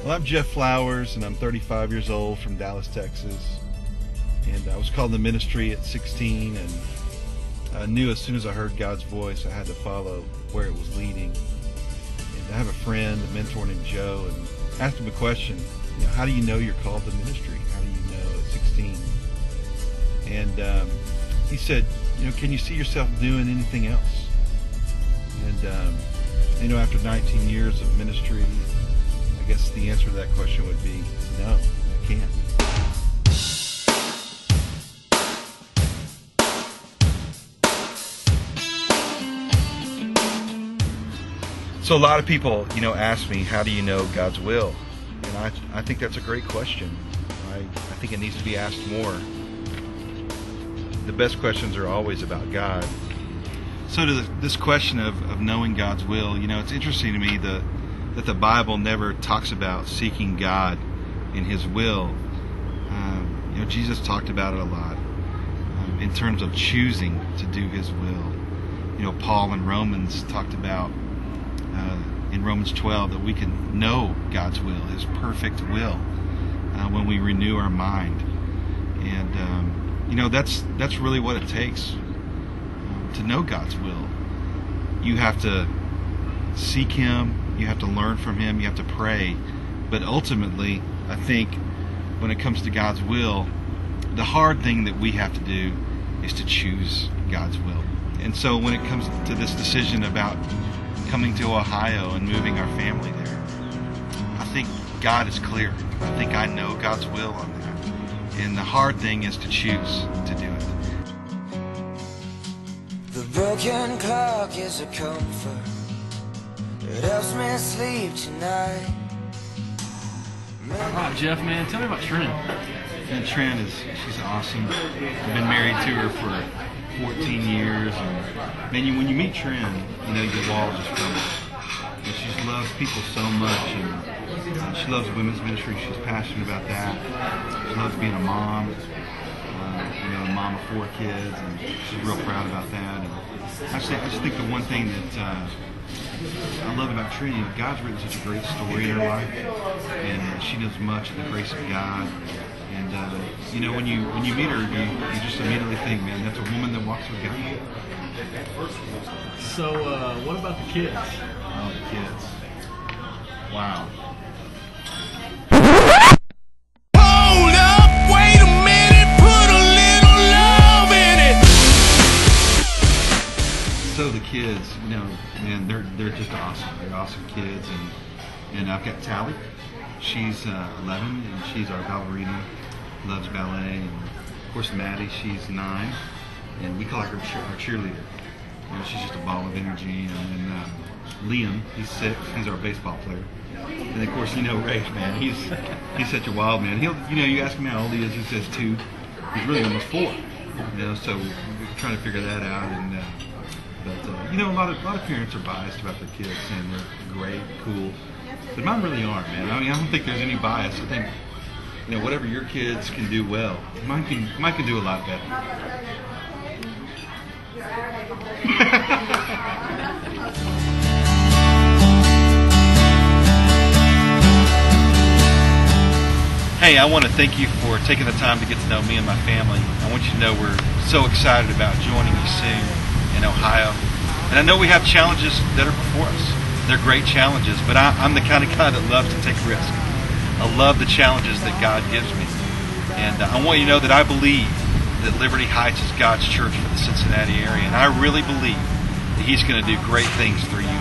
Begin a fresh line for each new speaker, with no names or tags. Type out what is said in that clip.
Well, I'm Jeff Flowers, and I'm 35 years old from Dallas, Texas. And I was called to ministry at 16, and I knew as soon as I heard God's voice, I had to follow where it was leading. And I have a friend, a mentor named Joe, and asked him a question. How do you know you're called to ministry? How do you know at 16? And he said, can you see yourself doing anything else? And after 19 years of ministry, I guess the answer to that question would be no, I can't. So a lot of people, ask me, how do you know God's will? And I think that's a great question. I think it needs to be asked more. The best questions are always about God. So to this question of knowing God's will, it's interesting to me that the Bible never talks about seeking God in His will. Jesus talked about it a lot in terms of choosing to do His will. Paul in Romans talked about in Romans 12 that we can know God's will, His perfect will, when we renew our mind. And that's really what it takes to know God's will. You have to seek Him. You have to learn from Him. You have to pray. But ultimately, I think when it comes to God's will, the hard thing that we have to do is to choose God's will. And so when it comes to this decision about coming to Ohio and moving our family there, I think God is clear. I think I know God's will on that. And the hard thing is to choose to do it.
The broken clock is a comfort. It helps me sleep tonight.
Alright, Jeff, man, tell me about Trin.
And Trin she's awesome. I've been married to her for 14 years. And man, when you meet Trin, your walls just crumble. And she loves people so much, and she loves women's ministry. She's passionate about that. She loves being a mom. A mom of 4 kids, and she's real proud about that. And I just think the one thing that I love about Trin, God's written such a great story in her life, and she knows much of the grace of God. And when you meet her, you just immediately think, man, that's a woman that walks with God.
So, what about the kids?
Oh, the kids! Wow. So the kids, man, they're just awesome. They're awesome kids, and I've got Tally. She's 11, and she's our ballerina. Loves ballet, and of course Maddie, she's 9, and we call her our cheerleader. She's just a ball of energy. And then Liam, he's 6. He's our baseball player. And of course, Ray, man, he's such a wild man. You ask him how old he is, he says 2. He's really almost 4. So we're trying to figure that out. And but a lot of parents are biased about their kids, saying they're great, cool, but mine really aren't, man. I don't think there's any bias. I think whatever your kids can do well, mine can do a lot better. Hey, I want to thank you for taking the time to get to know me and my family. I want you to know we're so excited about joining you soon in Ohio. And I know we have challenges that are before us. They're great challenges, but I'm the kind of guy that loves to take risks. I love the challenges that God gives me. And I want you to know that I believe that Liberty Heights is God's church for the Cincinnati area. And I really believe that He's going to do great things through you